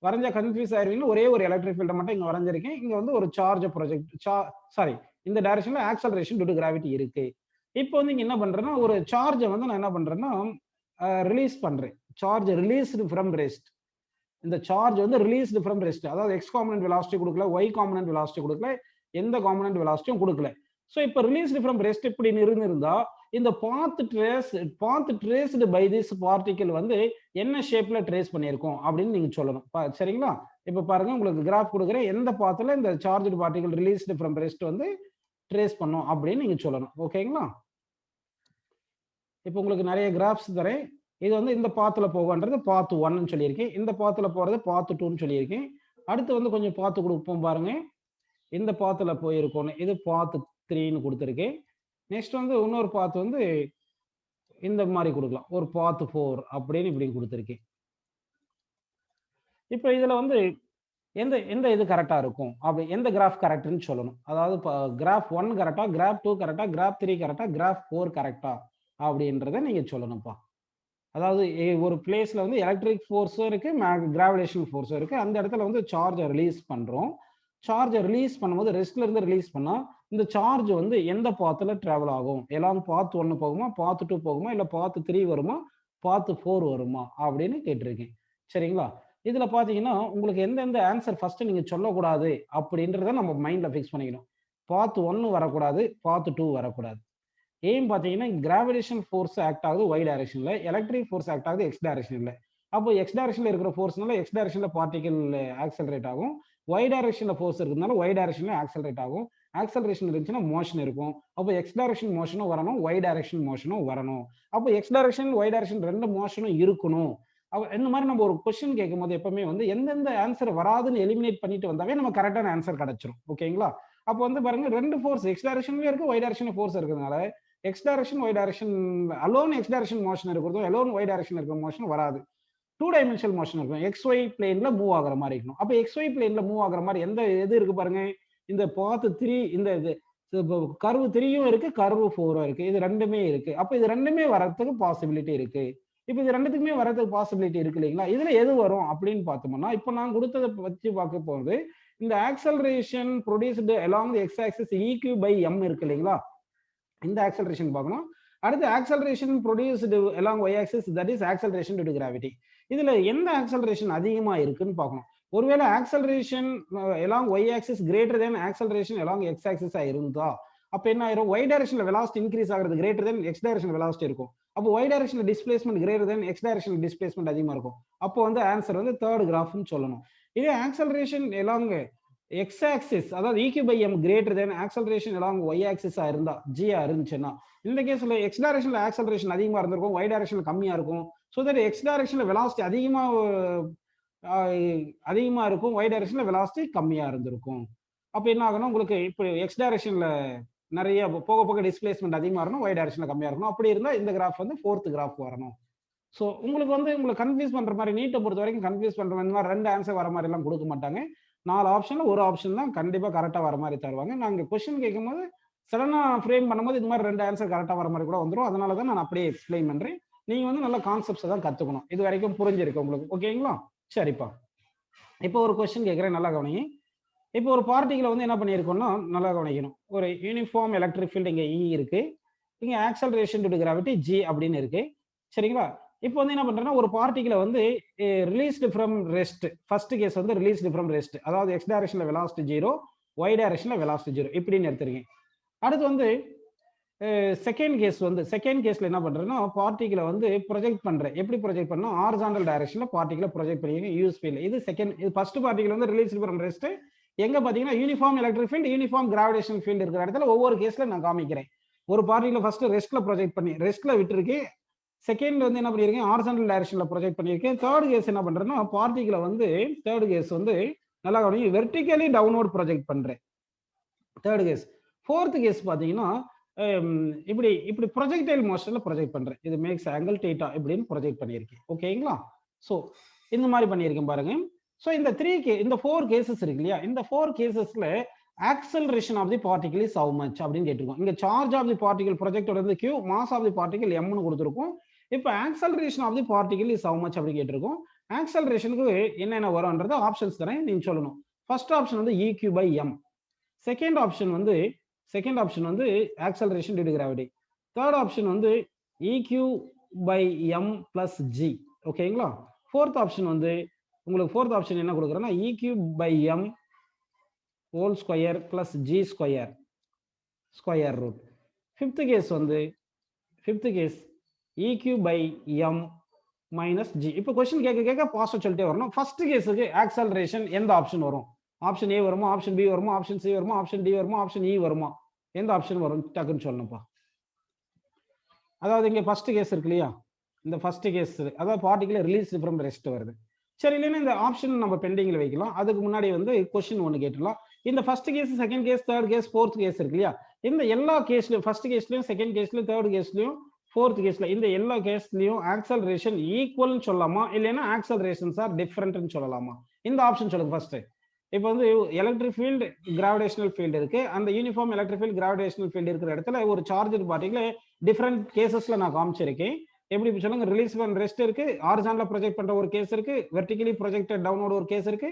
வரைஞ்சா கன்ஃபியூஸ் ஆயிருவீங்க. ஒரே ஒரு எலக்ட்ரிக் ஃபீல்டை மட்டும் இங்க வரைஞ்சிருக்கேன். இங்க வந்து ஒரு சார்ஜ் இந்த டைரக்ஷன்ல ஆக்சலரேஷன் டியூ டு கிராவிட்டி இருக்கு. இப்போ வந்து இங்க என்ன பண்றேன்னா ஒரு சார்ஜை வந்து நான் என்ன பண்றேன்னா ரிலீஸ் பண்றேன். Charge released from rest. இந்த சார்ஜ் வந்து ரிலீஸ்டு ஃப்ரம் ரெஸ்ட், அதாவது எக்ஸ் காம்பனன்ட் வெலாசிட்டி கொடுக்கல, ஒய் காம்பனன்ட் வெலாசிட்டி கொடுக்கல, எந்த காம்பனன்ட் வெலாசிட்டியும் கொடுக்கல. ஸோ இப்போ ரிலீஸ்டு ஃப்ரம் ரெஸ்ட் இப்படி இருந்தா இந்த பாத் ட்ரேஸ்டு பை திஸ் பார்ட்டிகல் வந்து என்ன ஷேப்ல ட்ரேஸ் பண்ணியிருக்கோம் அப்படின்னு நீங்க சொல்லணும். சரிங்களா? இப்போ பாருங்க, உங்களுக்கு கிராஃப் கொடுக்குறேன். எந்த பாத்துல இந்த charge particle released from rest வந்து ட்ரேஸ் பண்ணும் அப்படின்னு நீங்க சொல்லணும். ஓகேங்களா? இப்போ உங்களுக்கு நிறைய கிராஃப்ஸ் தரேன். இது வந்து இந்த பாத்துல போகன்றது பாத் 1ன்னு சொல்லியிருக்கேன், இந்த பாத்துல போறது பாத் 2ன்னு சொல்லியிருக்கேன். அடுத்து வந்து கொஞ்சம் பாத்து கொடுப்போம் பாருங்க. இந்த பாத்துல போயிருக்கோம், இது பாத் 3ன்னு கொடுத்துருக்கேன். நெக்ஸ்ட் வந்து இன்னொரு பாத் வந்து இந்த மாதிரி கொடுக்கலாம், ஒரு பாத் 4 அப்படின்னு இப்படி கொடுத்துருக்கேன். இப்போ இதுல வந்து எந்த இது கரெக்டா இருக்கும், அப்படி எந்த கிராஃப் கரெக்ட்னு சொல்லணும். அதாவது கிராஃப் 1 கரெக்டா, கிராஃப் 2 கரெக்டா, கிராஃப் 3 கரெக்டா, கிராஃப் 4 கரெக்டா அப்படின்றத நீங்க சொல்லணும்ப்பா. அதாவது ஒரு பிளேஸ்ல வந்து எலக்ட்ரிக் ஃபோர்ஸும் இருக்கு, கிராவிடேஷனல் ஃபோர்ஸும் இருக்கு. அந்த இடத்துல வந்து சார்ஜை ரிலீஸ் பண்றோம். சார்ஜை ரிலீஸ் பண்ணும்போது ரெஸ்ட்ல இருந்து ரிலீஸ் பண்ணா இந்த சார்ஜ் வந்து எந்த பாத்துல டிராவல் ஆகும்? எல்லாம் பாத் 1 போகுமா, பாத் 2 போகுமா, இல்ல பாத் 3 வருமா, பாத் 4 வருமா அப்படின்னு கேட்டிருக்கேன். சரிங்களா? இதுல பாத்தீங்கன்னா உங்களுக்கு எந்தெந்த ஆன்சர் ஃபர்ஸ்ட் நீங்க சொல்லக்கூடாது அப்படின்றத நம்ம மைண்ட்ல ஃபிக்ஸ் பண்ணிக்கணும். பாத் 1 வரக்கூடாது, பாத் 2 வரக்கூடாது. ஏன் பார்த்தீங்கன்னா, கிராவிடேஷன் ஃபோர்ஸ் ஆக்ட் ஆகுது ஒய் டைரக்ஷன்ல. எலக்ட்ரிக் ஃபோர்ஸ் ஆக்ட் ஆகுது எக்ஸ் டைரக்ஷன்ல. அப்போ எக்ஸ் டைரக்ஷன்ல இருக்கிற ஃபோர்ஸ்னால எக்ஸ் டைரக்ஷன்ல பார்ட்டிகிள் ஆக்ஸலரேட் ஆகும். ஒய் டைரக்ஷன்ல ஃபோர்ஸ் இருக்கிறதுனால ஒய் டைரக்ஷன்ல ஆக்ஸலரேட் ஆகும். ஆக்ஸலரேஷன் இருந்துச்சுன்னா மோஷன் இருக்கும். அப்போ எக்ஸ் டைரக்ஷன் மோஷனும் வரணும், ஒய் டைரக்ஷன் மோஷனும் வரணும். அப்போ எக்ஸ் டைரக்ஷன், ஒய் டைரக்ஷன் 2 மோஷனும் இருக்கணும். இந்த மாதிரி நம்ம ஒரு கொஸ்டின் கேட்கும்போது எப்பவுமே வந்து எந்தெந்த ஆன்சர் வராதுன்னு எலிமினேட் பண்ணிட்டு வந்தாவே நம்ம கரெக்டான ஆன்சர் கிடைச்சிரும். ஓகேங்களா? அப்போ வந்து பாருங்க 2 ஃபோர்ஸ் எக்ஸ் டைரக்ஷன்லயும் இருக்கு, ஒய் டைரக்ஷன்ல ஃபோர்ஸ் இருக்கிறதுனால X direction Y direction alone X direction motion இருக்கிறதும் அலோன் ஒய் டைரக்ஷன் இருக்கிற மோஷன் வராது. 2 டைமென்ஷனல் மோஷன் இருக்கும். எக்ஸ் ஒய் பிளேன்ல மூவ் ஆகுற மாதிரி இருக்கணும். அப்ப எக்ஸ் ஒய் பிளேன்ல மூவ் ஆகுற மாதிரி எது இருக்கு பாருங்க. இந்த பாத் 3 இந்த இது கர்வ் 3யும் இருக்கு, கர்வ் 4ம் இருக்கு. இது ரெண்டுமே இருக்கு. அப்ப இது ரெண்டுமே வரதுக்கு பாசிபிலிட்டி இருக்கு. இப்ப இது ரெண்டுத்துக்குமே வரதுக்கு பாசிபிலிட்டி இருக்கு இல்லைங்களா? இதுல எது வரும் அப்படின்னு பார்த்தோம்னா, இப்ப நான் கொடுத்ததை வச்சு பார்க்க போகுது இந்த acceleration produced along the x axis EQ by m இருக்கு இல்லைங்களா? இந்த ஆக்சலரேஷன் பார்க்கணும். அடுத்து acceleration produced along y axis, that is acceleration due to gravity. இதுல எந்த ஆக்சலரேஷன் அதிகமா இருக்குன்னு பார்க்கணும். ஒருவேளை acceleration along y axis greater than acceleration along x ஆக்சிஸா இருந்தா அப்ப என்ன ஆயிரும்? ஒய் டைரக்ஷன்ல வெலாசிட்டி இன்க்ரீஸ் ஆகிறது greater than x direction velocity இருக்கும். அப்போ ஒய் டைரக்ஷன்ல displacement greater than x direction displacement அதிகமா இருக்கும். அப்போ வந்து ஆன்சர் வந்து தேர்ட் கிராஃப்னு சொல்லணும். இதே ஆக்சலரேஷன் அலாங் எக்ஸ் ஆக்சிஸ் அதாவது EQ by m greater than acceleration along y ஆக்சிஸா இருந்தா ஜியா இருந்துச்சுன்னா இந்த கேஸ்ல எக்ஸ் டைரக்ஷன்ல ஆக்சலரேஷன் அதிகமா இருந்திருக்கும், ஒய் டைரக்ஷன்ல கம்மியா இருக்கும். ஸோ தட் எக்ஸ் டைரக்ஷன்ல வெலாசிட்டி அதிகமா இருக்கும், ஒய் டைரக்ஷன்ல வெலாசிட்டி கம்மியா இருந்திருக்கும். அப்ப என்ன ஆகணும்? உங்களுக்கு இப்போ எக்ஸ் டைரக்ஷன்ல நிறைய போக போக டிஸ்பிளேஸ்மெண்ட் அதிகமா இருக்கணும், ஒய் டைரக்ஷன்ல கம்மியா இருக்கணும். அப்படி இருந்தா இந்த கிராஃப் வந்து ஃபோர்த் கிராஃப் வரணும். ஸோ உங்களுக்கு வந்து உங்களை கன்ஃபியூஸ் பண்ற மாதிரி நீட்டை பொறுத்த வரைக்கும் கன்ஃபியூஸ் பண்ற மாதிரி 2 ஆன்சர் வர மாதிரி எல்லாம் கொடுக்க மாட்டாங்க. 4 ஆப்ஷன்ல ஒரு ஆப்ஷன் தான் கண்டிப்பா கரெக்டா வர மாதிரி தருவாங்க. நாங்க கொஸ்டின் கேட்கும்போது சடனா ஃப்ரேம் பண்ணும்போது இது மாதிரி 2 ஆன்சர் கரெக்டா வர மாதிரி கூட வந்துடும். அதனால தான் நான் அப்படியே எக்ஸ்பிளைன் பண்றேன். நீங்க வந்து நல்ல கான்செப்ட்ஸ் தான் கத்துக்கணும். இது வரைக்கும் புரிஞ்சிருக்கு உங்களுக்கு? ஓகேங்களா? சரிப்பா. இப்போ ஒரு கொஸ்டின் கேட்குறேன், நல்லா கவனிங்க. இப்போ ஒரு பார்ட்டிகளை வந்து என்ன பண்ணியிருக்கோம்னா நல்லா கவனிக்கணும். ஒரு யூனிஃபார்ம் எலக்ட்ரிக் ஃபீல்டு இங்கே E இருக்கு, இங்க acceleration due to gravity G அப்படின்னு இருக்கு. சரிங்களா? இப்போ வந்து என்ன பண்றேன்னா ஒரு பார்ட்டிகளை வந்து released from rest. First case வந்து ரிலீஸ்டு ஃப்ரம் ரெஸ்ட், அதாவது எக்ஸ் டைரக்ஷன்ல வெலாசிட்டி 0, ஒய் டைரக்ஷன்ல வெலாசிட்டி 0 இப்படின்னு எடுத்துருக்கேன். அடுத்து வந்து செகண்ட் கேஸ்ல என்ன பண்றேன்னா பார்ட்டிகளை வந்து ப்ரொஜெக்ட் பண்றேன். எப்படி ப்ரொஜெக்ட் பண்ணா ஹாரிசான்டல் டைரக்ஷன்ல பார்ட்டிகளை ப்ரொஜெக்ட் பண்ணிருக்கேன் யூஎஸ் ஃபீல்ட். இது செகண்ட். இது ஃபர்ஸ்ட் பார்ட்டிகள் வந்து ரிலீஸ்டு ஃப்ரம் ரெஸ்ட். எங்க பாத்தீங்கன்னா uniform electric field, uniform gravitation field இருக்கிற இடத்துல ஒவ்வொரு கேஸ்ல நான் காமிக்கிறேன். ஒரு பார்ட்டிகளை ஃபர்ஸ்ட் ரெஸ்ட்ல ப்ரொஜெக்ட் பண்ணி ரெஸ்ட்ல விட்டுருக்கேன். செகண்ட் வந்து என்ன பண்ணிருக்கேன்? ஹாரிசான்டல் டைரக்ஷன்ல ப்ரொஜெக்ட் பண்ணிருக்கேன். தேர்ட் கேஸ் என்ன பண்றேன்னா பார்ட்டிகளை வந்து தேர்ட் கேஸ் வந்து நல்லா கவனிங்க, வெர்டிகலி டவுன்வர்ட் ப்ரொஜெக்ட் பண்றேன். Third case. ஃபோர்த் கேஸ் பாத்தீங்கன்னா இப்படி ப்ரொஜெக்டைல் மோஷன்ல ப்ரொஜெக்ட் பண்றேன். இது மேக்ஸ் ஆங்கிள் தீட்டா இப்படின்னு ப்ரொஜெக்ட் பண்ணியிருக்கேன். ஓகேங்களா? ஸோ இந்த மாதிரி பண்ணியிருக்கேன் பாருங்க. ஸோ இந்த 4 கேசஸ் இருக்கு இல்லையா? இந்த 4 கேசஸ்ல acceleration of the particle is how much அப்படின்னு கேட்டிருக்கோம். இங்க charge of the particle projected வந்து Q, mass of the particle M னு கொடுத்திருக்கோம். இப்போ acceleration of the particle is how much அப்படி கேட்டிருக்கோம். ஆக்சலரேஷனுக்கு என்னென்ன வரும்ன்றது ஆப்ஷன்ஸ் தரேன், நீங்க சொல்லணும். ஃபர்ஸ்ட் ஆப்ஷன் வந்து EQ by m. Second option வந்து acceleration due to gravity. Third option வந்து EQ by m plus g. ஓகேங்களா? ஃபோர்த் ஆப்ஷன் வந்து உங்களுக்கு ஃபோர்த் ஆப்ஷன் என்ன கொடுக்குறேன்னா EQ by m whole square plus g square root. Fifth case EQ by m minus g. இப்போ question கேட்க positive சொல்லிட்டே வரணும். ஃபர்ஸ்ட் கேஸுக்கு ஆக்சலரேஷன் எந்த ஆப்ஷன் வரும்? ஆப்ஷன் A வருமா, ஆப்ஷன் B வருமா, ஆப்ஷன் C வருமா, ஆப்ஷன் D வருமா, ஆப்ஷன் E வருமா? எந்த ஆப்ஷன் வரும் டக்குன்னு சொல்லணும்ப்பா. அதாவது இங்க ஃபர்ஸ்ட் கேஸ் இருக்கு இல்லையா? இந்த ஃபர்ஸ்ட் கேஸ் அதாவது பார்ட்டிகுலர் ரிலீஸ் ஃப்ரம் ரெஸ்ட் வருது. சரி, இல்லைன்னா இந்த ஆப்ஷன் நம்ம பெண்டிங்ல வைக்கலாம். அதுக்கு முன்னாடி வந்து கொஸ்டின் ஒன்று கேட்டுலாம். இந்த first case, second case, third case, fourth case இருக்கு இல்லையா? இந்த எல்லா கேஸ்லயும் ஃபர்ஸ்ட் கேஸ்லயும், செகண்ட் கேஸ்லயும், தேர்ட் கேஸ்லயும், ஃபோர்த் கேஸ்ல இந்த எல்லா கேஸ்லயும் ஆக்சலரேஷன் ஈக்குவல்னு சொல்லலாமா, இல்லைன்னா ஆக்சலரேஷன்ஸ் ஆர் டிஃபரெண்ட்னு சொல்லலாமா? இந்த ஆப்ஷன் சொல்லுங்க ஃபர்ஸ்ட். இப்போ வந்து எலக்ட்ரிக் ஃபீல்டு, கிராவிடேஷனல் ஃபீல்டு இருக்கு. அந்த uniform electric field, gravitational field இருக்கிற இடத்துல ஒரு சார்ஜர் பார்ட்டிகல் டிஃபரெண்ட் கேசஸ்ல நான் காமிச்சிருக்கேன். எப்படி சொல்லுங்க, ரிலீஸ் அண்ட் ரெஸ்ட் இருக்கு, ஹாரிசான்டலா ப்ரொஜெக்ட் பண்ற ஒரு கேஸ் இருக்கு, வெர்டிகலி ப்ரொஜெக்டட் டவுன்வர்ட் ஒரு கேஸ் இருக்கு,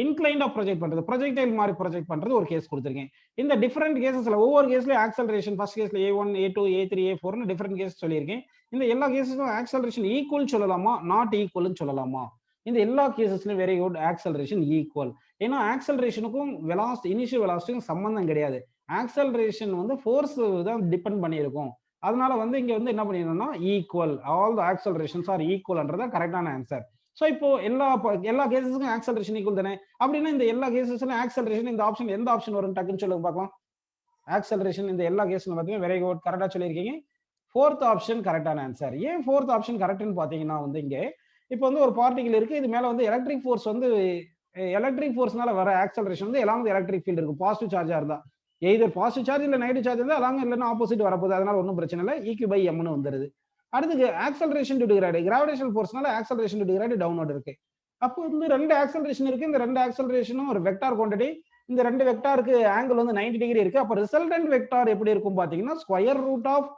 இன்க்ளைன்டா ப்ரொஜெக்ட் பண்றது, ப்ரொஜெக்டைல் மாதிரி ப்ரொஜெக்ட் பண்றது ஒரு கேஸ் கொடுத்திருக்கேன். இந்த டிஃபரெண்ட் கேசஸ்ல ஒவ்வொரு கேஸ்லயும் ஆக்சலரேஷன் ஃபர்ஸ்ட் கேஸ்ல A1 A2 A3 A4 different case சொல்லியிருக்கேன். இந்த எல்லா கேசஸும் ஆக்சலரேஷன் ஈக்குவல் சொல்லலாமா, நாட் ஈக்குவல்னு சொல்லலாமா? இந்த எல்லா கேசஸ்லயும் வெரி குட், ஆக்சலரேஷன் ஈக்குவல். ஏன்னா ஆக்சலரேஷனுக்கும் வெலாசிட்டி, இனிஷியல் வெலாசிட்டிக்கும் சம்பந்தம் கிடையாது. ஆக்சலரேஷன் வந்து ஃபோர்ஸ் தான் டிபெண்ட் பண்ணியிருக்கும். அதனால வந்து இங்க வந்து என்ன பண்ணிடணும்னா equal, all the accelerations are ஈக்குவல்ன்றத கரெக்டான ஆன்சர். சோ இப்போ எல்லா கேசஸுக்கும் ஆக்சலரேஷன் ஈக்குவல் தானே. அப்படின்னா இந்த எல்லா கேசஸ்லயும் ஆக்சலரேஷன் இந்த ஆப்ஷன் எந்த ஆப்ஷன் வரும் டக்குன்னு சொல்லுங்க பார்க்கலாம். ஆக்சலரேஷன் இந்த எல்லா கேஸ்ல பார்த்தீங்கன்னா வெரி குட், கரெக்டா சொல்லியிருக்கீங்க. ஃபோர்த் ஆப்ஷன் கரெக்டான ஆன்சர். ஏன் ஃபோர்த் ஆப்ஷன் கரெக்ட்னு பாத்தீங்கன்னா வந்து இங்க இப்போ வந்து ஒரு பார்ட்டிகல் இருக்கு, இது மேல வந்து எலக்ட்ரிக் ஃபோர்ஸ் வந்து எலக்ட்ரிக் ஃபோர்ஸ்னால வர ஆக்சலரேஷன் வந்து எலாங் எலக்ட்ரிக் ஃபீல்ட் இருக்கும். பாசிட்டிவ் சார்ஜா இருந்தா எய்தர் பாசிட்டிவ் சார்ஜ் இல்ல நெகட்டிவ் சார்ஜ் இருந்தா அலாங்க இல்லைன்னா ஆப்போசிட் வரப்போகுது, அதனால ஒன்றும் பிரச்சனை இல்லை, EQ by Mன்னு வந்துருது. அடுத்து acceleration due to gravity, gravitational ஃபோர்ஸ்னால acceleration due to gravity downward இருக்கு. அப்போ வந்து ரெண்டு ஆக்சலரேஷன் இருக்கு, இந்த ரெண்டு ஆக்சலரேஷனும் ஒரு வெக்டார் குவாண்டிட்டி, இந்த ரெண்டு வெக்டாருக்கு ஆங்கிள் வந்து 90 டிகிரி இருக்கு. அப்ப ரிசல்டன்ட் வெக்டார் எப்படி இருக்கும் பாத்தீங்கன்னா ஸ்கொயர் ரூட் ஆஃப்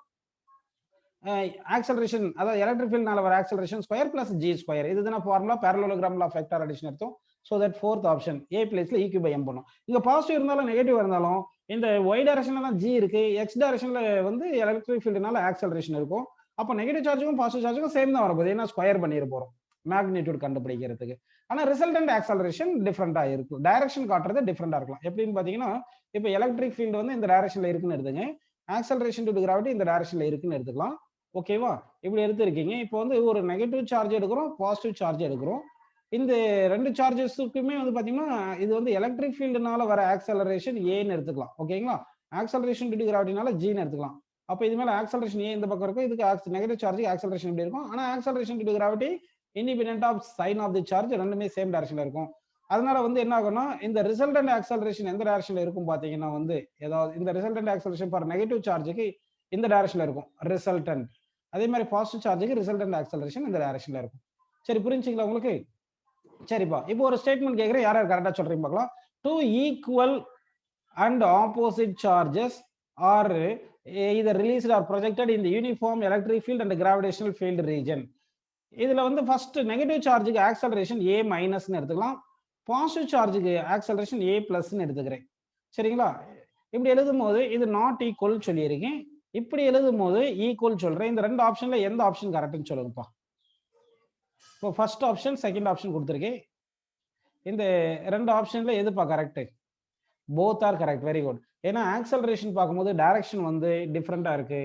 ஆக்சலரேஷன், அதாவது எலக்ட்ரிக் ஃபீல்ட்னால வர acceleration square plus g square. இதுதான formula, parallelogram law of vector addition அர்த்தம். So that fourth option A பிளேஸ்ல EQ by M பண்ணும். இங்க பாசிட்டிவ் இருந்தாலும் நெகட்டிவ் இருந்தாலும் இந்த y டைரக்ஷன்ல தான் G இருக்கு, x டைரக்ஷன்ல வந்து எலக்ட்ரிக் ஃபீல்ட்னால ஆக்சலரேஷன் இருக்கும். அப்ப நெகட்டிவ் சார்ஜுக்கும் பாசிட்டிவ் சார்ஜுக்கும் சேம் தான் வரப்போகுது, ஏன்னா ஸ்கொயர் பண்ணிர போறோம் மேக்னிடியூட் கண்டுபிடிக்கிறதுக்கு. ஆனா ரிசல்டன்ட் ஆக்சலரேஷன் டிஃபரெண்டா இருக்கும், டைரக்ஷன் காட்டுறது டிஃபரெண்டா இருக்கலாம். எப்படின்னு பாத்தீங்கன்னா இப்போ எலக்ட்ரிக் ஃபீல்டு வந்து இந்த டைரக்ஷன்ல இருக்குன்னு எடுத்துங்க, ஆக்சலரேஷன் டியூ டு கிராவிட்டி இந்த டைரக்ஷன்ல இருக்குன்னு எடுத்துக்கலாம். ஓகேவா, இப்படி எடுத்துருக்கீங்க. இப்போ வந்து ஒரு நெகட்டிவ் சார்ஜ் எடுக்கிறோம், பாசிட்டிவ் சார்ஜ் எடுக்கிறோம். இந்த ரெண்டு சார்ஜஸுக்குமே வந்து பாத்தீங்கன்னா இது வந்து எலக்ட்ரிக் ஃபீல்டுனால வர ஆக்சலரேஷன் ஏன்னு எடுத்துக்கலாம். ஓகேங்களா, ஆக்சலரேஷன் டியூ டு கிராவிட்டினால ஜின்னு எடுத்துக்கலாம். அப்ப இது மேல ஆக்சலரேஷன் ஏ இந்த பக்கம் இருக்கும், இதுக்கு நெகட்டிவ் சார்ஜ் ஆக்சலரேஷன் இப்படி இருக்கும். ஆனா acceleration due to gravity independent of sign of the charge ரெண்டுமே சேம் டைரக்ஷன்ல இருக்கும். அதனால வந்து என்ன ஆகும்னா இந்த ரிசல்டன்ட் ஆக்சலரேஷன் எந்த டைரக்ஷன்ல இருக்கும் பாத்தீங்கன்னா வந்து ஏதாவது இந்த ரிசல்டன்ட் ஆக்சலரேஷன் ஃபார் நெகட்டிவ் சார்ஜுக்கு இந்த டைரக்ஷன்ல இருக்கும் ரிசல்டன்ட், அதே மாதிரி பாசிட்டிவ் சார்ஜுக்கு ரிசல்டன்ட் ஆக்சலரேஷன் இந்த டைரக்ஷன்ல இருக்கும். சரி, புரிஞ்சுங்களா உங்களுக்கு? சரிப்பா, இப்போ ஒரு ஸ்டேட்மெண்ட் கேக்குறேன், யார் யார் கரெக்டா சொல்றீங்க பார்க்கலாம். Two equal and opposite charges are either released or projected in the uniform electric field and gravitational field region. இதுல வந்து ஃபர்ஸ்ட் நெகட்டிவ் சார்ஜுக்கு ஆக்சலரேஷன் A மைனஸ்னு எடுத்துக்கலாம், பாசிட்டிவ் சார்ஜுக்கு ஆக்சலரேஷன் A பிளஸ்னு எடுத்துக்கிறேன். சரிங்களா, இப்படி எழுதும் போது இது நாட் ஈக்குவல் சொல்லியிருக்கேன், இப்படி எழுதும் போது ஈக்குவல் சொல்றேன். இந்த ரெண்டு ஆப்ஷன்ல எந்த ஆப்ஷன் கரெக்ட்னு சொல்லுங்கப்பா. இப்போ ஃபர்ஸ்ட் ஆப்ஷன் செகண்ட் ஆப்ஷன் கொடுத்துருக்கேன், இந்த ரெண்டு ஆப்ஷன்ல எதுப்பா correct? Both are correct, very good. ஏன்னா ஆக்சலரேஷன் பார்க்கும்போது டைரக்ஷன் வந்து டிஃப்ரெண்டா இருக்கு.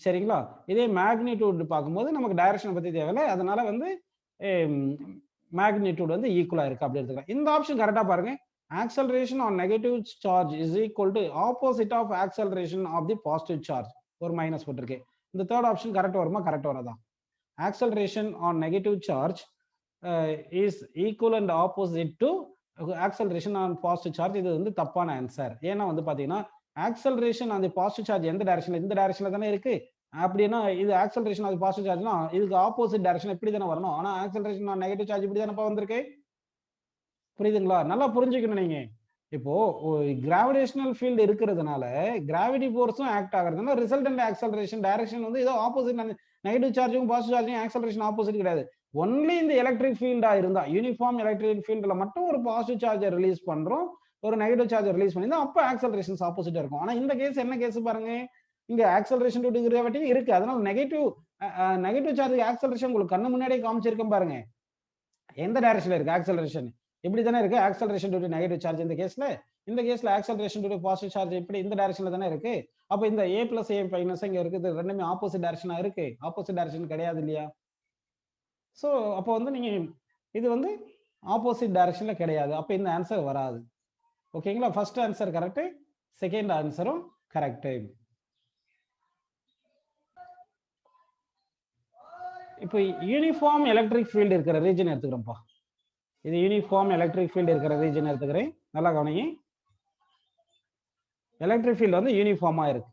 சரிங்களா, இதே மேக்னிடியூட் பார்க்கும்போது நமக்கு டைரக்ஷன் பத்தி தேவையில்லை, அதனால வந்து மேக்னிடியூட் வந்து ஈக்குவலா இருக்கு அப்படி எடுத்துக்கலாம். இந்த ஆப்ஷன் கரெக்டா பாருங்க, acceleration on negative charge is equal to opposite of acceleration of the positive charge. ஒரு மைனஸ் போட்டிருக்கு. இந்த தேர்ட் ஆப்ஷன் கரெக்ட் வருமா? கரெக்ட் வரதா? acceleration on negative charge is equal and opposite to acceleration on positive charge. இது வந்து தப்பான answer. ஏன்னா வந்து பாத்தீங்கன்னா acceleration on the positive charge எந்த டைரக்ஷன்ல? இந்த டைரக்ஷன்ல தானே இருக்கு. அப்படின்னா இது acceleration on the positive chargeனா இதுக்கு ஆப்போசிட் டைரக்ஷன் இப்படி தானே வரணும். ஆனா acceleration on negative charge இப்படி தானே வந்திருக்கு. புரியுதுங்களா? நல்லா புரிஞ்சுக்கணும் நீங்க. இப்போ கிராவிடேஷனல் ஃபீல்டு இருக்கிறதுனால கிராவிட்டி ஃபோர்ஸும் ஆக்ட் ஆகுறதுனால ரிசல்டன்ட் ஆக்சலரேஷன் டைரக்ஷன் வந்து ஏதோ ஆப்போசிட், நெகட்டிவ் சார்ஜும் பாசிட்டிவ் சார்ஜும் ஆக்சலரேஷன் ஆப்போசிட் கிடையாது. ஒன்லி இந்த எலக்ட்ரிக் ஃபீல்டா இருந்தா, யூனிஃபார்ம் எலக்ட்ரிக் ஃபீல்டுல மட்டும் ஒரு பாசிட்டிவ் சார்ஜை ரிலீஸ் பண்றோம், ஒரு நெகட்டிவ் சார்ஜை ரிலீஸ் பண்ணிருந்தா அப்ப ஆக்சலரேஷன்ஸ் ஆப்போசிட்டா இருக்கும். ஆனா இந்த கேஸ் என்ன கேஸ் பாருங்க, இங்க ஆக்சலரேஷன் டியூ டு கிராவிட்டி இருக்கு, அதனால நெகட்டிவ் சார்ஜ் ஆக்சலரேஷன் உங்களுக்கு கண்ணு முன்னாடியே காமிச்சிருக்கேன் பாருங்க. எந்த டைரக்ஷன்ல இருக்கு ஆக்சலரேஷன்? இப்படி தானே இருக்கு, acceleration due to negative charge இந்த கேஸ்ல. இந்த கேஸ்ல acceleration due to positive charge இப்படி இந்த டைரக்ஷன்ல தானே இருக்கு. அப்ப இந்த A பிளஸ் A மைனஸ் இங்க இருக்குது, ரெண்டுமே ஆப்போசிட் டைரக்ஷனா இருக்கு, ஆப்போசிட் டைரக்ஷன் கிடையாது இல்லையா? சோ அப்போ வந்து நீங்க இது வந்து ஆப்போசிட் டைரக்ஷன்ல கிடையாது, அப்ப இந்த ஆன்சர் வராது. ஓகேங்களா, ஃபர்ஸ்ட் ஆன்சர் கரெக்ட், செகண்ட் ஆன்சரும் கரெக்ட். இப்போ யூனிஃபார்ம் எலக்ட்ரிக் ஃபீல்டு இருக்கிற ரீஜன் எடுத்துக்கிறோம்ப்பா. இது யூனிஃபார்ம் எலக்ட்ரிக் ஃபீல்டு இருக்கிற ரீஜன் எடுத்துக்கிறேன், நல்லா கவனிங்க. எலக்ட்ரிக் ஃபீல்டு வந்து யூனிஃபார்மா இருக்கு,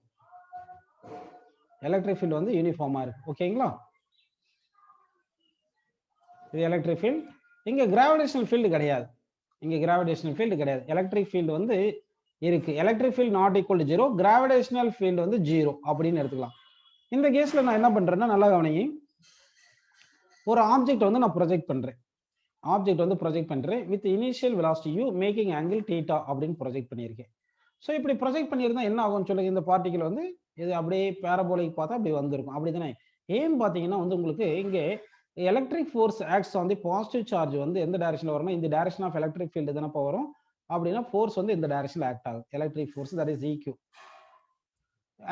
எலக்ட்ரிக் ஃபீல்டு வந்து யூனிஃபார்மா இருக்கு. ஓகேங்களா, இது எலக்ட்ரிக் ஃபீல்டு. இங்க கிராவிடேஷனல் ஃபீல்டு கிடையாது, இங்க கிராவிடேஷனல் ஃபீல்டு கிடையாது, எலக்ட்ரிக் ஃபீல்டு வந்து இருக்கு. Electric field not equal to 0, gravitational field வந்து 0 அப்படின்னு எடுத்துக்கலாம். இந்த கேஸ்ல நான் என்ன பண்றேன்னா நல்லா கவனிங்க, ஒரு ஆப்ஜெக்ட் வந்து நான் ப்ரொஜெக்ட் பண்றேன். ஆப்ஜெக்ட் வந்து ப்ரொஜெக்ட் பண்றேன் with initial velocity u making angle theta அப்படின்னு ப்ரொஜெக்ட் பண்ணியிருக்கேன். ஸோ இப்படி ப்ரொஜெக்ட் பண்ணியிருந்தா என்ன ஆகும்னு சொல்லுங்க. இந்த பார்ட்டிகல் வந்து இது அப்படியே பேரபோலிக் பார்த்தா அப்படி வந்திருக்கும். அப்படிதானே? ஏன்னு பார்த்தீங்கன்னா வந்து உங்களுக்கு இங்கே எலக்ட்ரிக் ஃபோர்ஸ் ஆக்ட்ஸ் வந்து பாசிட்டிவ் சார்ஜ் வந்து எந்த டைரக்ஷன்ல வரும்னா இந்த டைரக்ஷன் ஆஃப் எலக்ட்ரிக் ஃபீல்டு தானே வரும். அப்படின்னா ஃபோர்ஸ் வந்து இந்த டைரக்ஷன்ல ஆக்ட் ஆகும். Electric force that is EQ.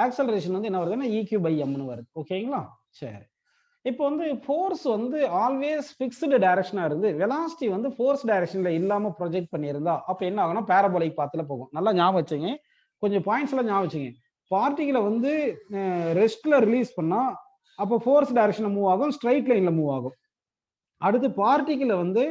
Acceleration வந்து என்ன வருதுன்னா EQ by mன்னு வருது. ஓகேங்களா? சரி. இப்போ வந்து ஃபோர்ஸ் வந்து ஆல்வேஸ் ஃபிக்ஸ்டு டைரக்ஷனா இருந்து வெலாசிட்டி வந்து ஃபோர்ஸ் டைரக்ஷன்ல இல்லாம ப்ரொஜெக்ட் பண்ணியிருந்தா அப்ப என்ன ஆகும்னா பேரபோலிக் பாத்துல போகும். நல்லா ஞாபகம் வச்சுங்க. கொஞ்சம் பாயிண்ட்ஸ் எல்லாம் ஞாபகம் வச்சுங்க. பார்ட்டிகளை வந்து ரெஸ்ட்ல ரிலீஸ் பண்ணா அப்போ ஃபோர்ஸ் டைரக்ஷன்ல மூவ் ஆகும், ஸ்ட்ரைட் லைன்ல மூவ் ஆகும். அடுத்து பார்ட்டிகளை வந்து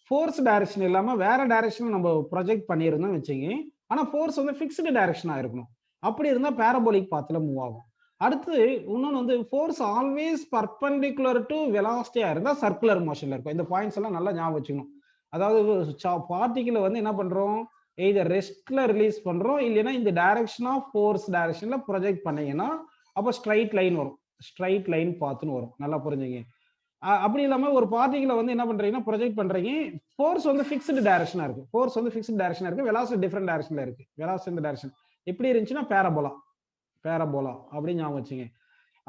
ஃபோர்ஸ் டைரக்ஷன் இல்லாம வேற டைரக்ஷன் நம்ம ப்ரொஜெக்ட் பண்ணியிருந்தோம் வச்சுங்க. ஆனா ஃபோர்ஸ் வந்து ஃபிக்ஸ்டு டைரக்ஷனா இருக்கணும். அப்படி இருந்தா பேரபோலிக் பாத்துல மூவ் ஆகும். அடுத்து இன்னொன்று வந்து ஃபோர்ஸ் ஆல்வேஸ் பர்பெண்டிகுலர் டு வெலாசிட்டியா இருந்தா சர்க்குலர் மோஷன்ல இருக்கும். இந்த பாயிண்ட்ஸ் எல்லாம் நல்லா ஞாபகம் வச்சுக்கணும். அதாவது பார்ட்டிகிளை வந்து என்ன பண்றோம், எய்தர் ரெஸ்ட்ல ரிலீஸ் பண்றோம், இல்லைன்னா இந்த டைரக்ஷன் ஆஃப் ஃபோர்ஸ் டைரக்ஷன்ல ப்ரொஜெக்ட் பண்ணீங்கன்னா அப்போ ஸ்ட்ரைட் லைன் வரும். ஸ்ட்ரைட் லைன் பாத்துன்னு வரும். நல்லா புரிஞ்சுங்க. அப்படி இல்லாம ஒரு பார்ட்டிகிளை வந்து என்ன பண்றீங்கன்னா ப்ரொஜெக்ட் பண்றீங்க, ஃபோர்ஸ் வந்து ஃபிக்ஸ்டு டைரக்ஷனா இருக்கு. ஃபோர்ஸ் வந்து ஃபிக்ஸ்டு டைரக்ஷனா இருக்கு, வெலாசிட்டி டிஃபரெண்ட் டைரக்ஷன்ல இருக்கு. வெலாசிட்டி இந்த டைரக்ஷன் எப்படி இருந்துச்சுன்னா பேரபோலா அப்படின்னு ஞாபகம் வச்சுங்க.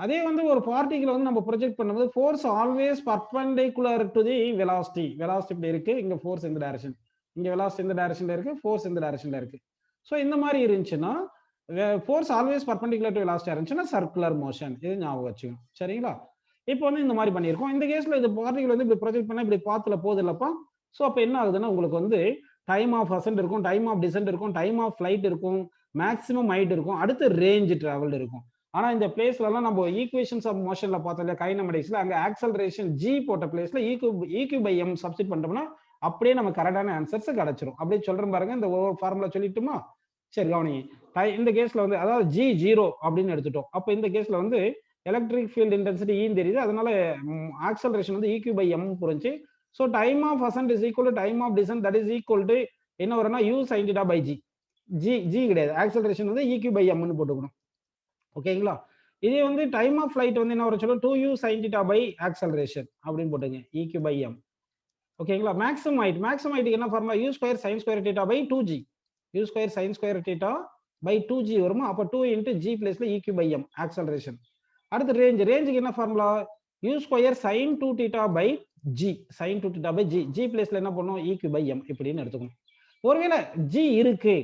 அதே வந்து ஒரு பார்ட்டிகிள் வந்து நம்ம ப்ரொஜெக்ட் பண்ணும்போது force always perpendicular to the velocity. Velocity இப்படி இருக்கு, இங்க ஃபோர்ஸ் இந்த டைரக்ஷன், இங்க வெலாசிட்டி இந்த டைரக்ஷன்ல இருக்கு, ஃபோர்ஸ் இந்த டைரக்ஷன்ல இருக்கு. ஸோ இந்த மாதிரி இருந்துச்சுன்னா force always perpendicular to velocity இருந்துச்சுன்னா சர்க்குலர் மோஷன். இது ஞாபகம் வச்சுக்கணும். சரிங்களா? இப்போ வந்து இந்த மாதிரி பண்ணியிருக்கோம். இந்த கேஸ்ல இந்த பார்ட்டிகிள் வந்து இப்படி ப்ரொஜெக்ட் பண்ணா இப்படி பாத்துல போகுது இல்லப்பா. ஸோ அப்போ என்ன ஆகுதுன்னா உங்களுக்கு வந்து டைம் ஆஃப் அசென்ட் இருக்கும், டைம் ஆஃப் டிசென்ட் இருக்கும், டைம் ஆஃப் ஃபிளைட் இருக்கும், மேக்ஸிமம் ஹைட் இருக்கும், அடுத்து ரேஞ்ச் டிராவல் இருக்கும். ஆனா இந்த பிளேஸ்ல எல்லாம் நம்ம ஈக்குவேஷன்ஸ் ஆஃப் மோஷன்ல பார்த்தோம் இல்லையா, கைனமெடிக்ஸ்ல அங்க ஆக்சலரேஷன் ஜி போட்ட பிளேஸ்ல EQ by m சப்ஸ்டிட் பண்ணிட்டோம்னா அப்படியே நம்ம கரெக்டான ஆன்சர்ஸ் கிடைச்சிரும். அப்படியே சொல்றேன் பாருங்க. இந்த ஒவ்வொரு ஃபார்முலா சொல்லிட்டுமா? சரி கவனிங்க. இந்த கேஸ்ல வந்து அதாவது G0 அப்படின்னு எடுத்துட்டோம். அப்ப இந்த கேஸ்ல வந்து எலக்ட்ரிக் ஃபீல்ட் இன்டென்சிட்டி E தெரியுது, அதனால ஆக்சலரேஷன் வந்து EQ by m புரிஞ்சு. So time of ascent is equal to time of descent, that is equal to என்ன வரும்னா U sin θ by G. G கிடையாது, ஆக்சலரேஷன் வந்து EQ by m ன்னு போட்டுக்கணும். ஓகேங்களா? இதே வந்து டைம் ஆஃப் ஃபிளைட் வந்து என்ன வரும் சொல்லுங்க, 2U sin θ by ஆக்சலரேஷன் அப்படின்னு போட்டுங்க, EQ by m. ஓகேங்களா? மேக்ஸிமம் ஹைட்டுக்கு என்ன formula, U square sin square θ by 2G. U square sin square θ by 2G வருமா? அப்ப 2 into G பிளேஸ்ல EQ by m ஆக்சலரேஷன். அடுத்து ரேஞ்சுக்கு என்ன formula, U square sin 2θ by G. sin 2θ by G. G பிளேஸ்ல என்ன பண்ணும், EQ by m இப்படின்னு எடுத்துக்கணும். ஒருவேளை G இருக்கு,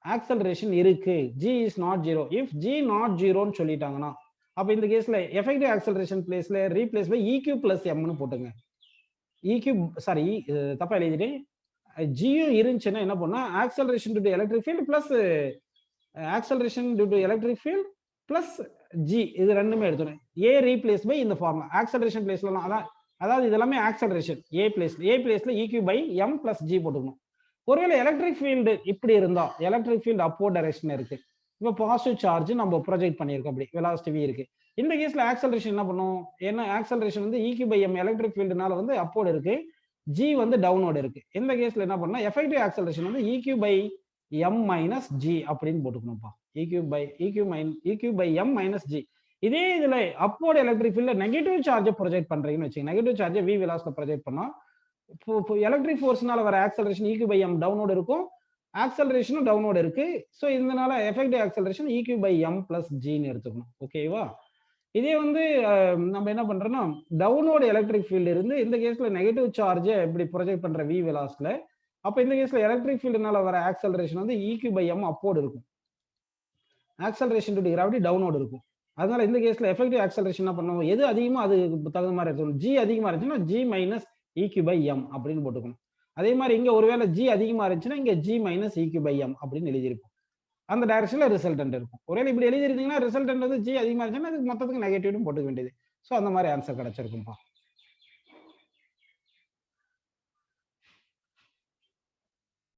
ஆக்சலரேஷன் இருக்கு, G is not 0. if G not 0 ன்னு சொல்லிட்டாங்கன்னா அப்ப இந்த கேஸ்ல எஃபெக்டிவ் ஆக்சலரேஷன் பிளேஸ்ல replace by EQ plus m ன்னு போட்டுங்க. EQ சாரி தப்பா எழுதிட்டேன். G இருந்துச்சுன்னா என்ன பண்ணா, acceleration due to electric field plus acceleration due to electric field plus G இது ரெண்டுமே எடுத்துறேன். A ரீப்ளேஸ் பை இந்த ஃபார்முலா ஆக்சலரேஷன் பிளேஸ்ல அதாவது இதெல்லாமே ஆக்சலரேஷன் A பிளேஸ்ல EQ by m plus G போட்டுக்கணும். ஒருவேளை எலக்ட்ரிக் ஃபீல்டு இப்படி இருந்தா, எலக்ட்ரிக் ஃபீல்டு அப்போர்ட் டைரக்ஷன் இருக்கு, இப்போ பாசிட்டிவ் சார்ஜ் நம்ம ப்ரொஜெக்ட் பண்ணியிருக்கோம், அப்படி வெலாசிட்டி v இருக்கு. இந்த கேஸ்ல ஆக்சலரேஷன் என்ன பண்ணும், என்ன ஆக்சலரேஷன் வந்து EQ by m எலக்ட்ரிக் ஃபீல்டுனால வந்து அப்போர்ட் இருக்கு, G வந்து டவுன்வோர்ட் இருக்கு. இந்த கேஸ்ல என்ன பண்ணா, எஃபெக்டிவ் ஆக்சலரேஷன் வந்து EQ by m minus G அப்படின்னு போட்டுக்கணும்ப்பா. EQ by m minus G. இதே இதுல அப்போர்ட் எலக்ட்ரிக் ஃபீல்ட்ல நெகட்டிவ் சார்ஜ் ப்ரொஜெக்ட் பண்றீங்கன்னு வச்சுக்கோங்க, நெகட்டிவ் சார்ஜ் v வெலாசிட்டில ப்ரொஜெக்ட் பண்ணா எலக்ட்ரிக் ஃபோர்ஸ்னால வர acceleration EQ by m downward இருக்கும், ஆக்சலரேஷனும் டவுன்வோர்ட் இருக்கு. ஸோ இதனால effective acceleration EQ by m plus G ன்னு எடுத்துக்கணும். ஓகேவா? இதே வந்து நம்ம என்ன பண்றோம்னா, டவுன்வோர்ட் எலக்ட்ரிக் ஃபீல்டு இருந்து இந்த கேஸ்ல நெகட்டிவ் சார்ஜ் இப்படி ப்ரொஜெக்ட் பண்ற v வெலாசிட்டில, அப்ப இந்த கேஸ்ல எலக்ட்ரிக் ஃபீல்டுனால வர ஆக்சலரேஷன் வந்து EQ by m அப்போர்ட் இருக்கும், acceleration due to gravity downward இருக்கும். அதனால இந்த கேஸ்ல எஃபெக்டிவ் ஆக்சலரேஷன் என்ன பண்ணுவோம், எது அதிகமா அது தகுந்த மாதிரி எடுத்துக்கணும். G அதிகமா இருந்துச்சுன்னா G minus EQ by m அப்படின்னு போட்டுக்கணும். அதே மாதிரி இங்க ஒருவேளை G அதிகமா இருந்துச்சுன்னா இங்க G minus EQ by m அப்படின்னு எழுதியிருக்கும். அந்த டைரக்ஷன்ல ரிசல்டன்ட் இருக்கும். ஒருவேளை இப்படி எழுதிருந்தீங்கன்னா ரிசல்டன்ட் வந்து G அதிகமா இருந்துச்சுன்னா அதுக்கு மொத்தத்துக்கு நெகட்டிவ்னு போட்டுக்க வேண்டியது. ஸோ அந்த மாதிரி ஆன்சர் கிடைச்சிருக்கும்பா.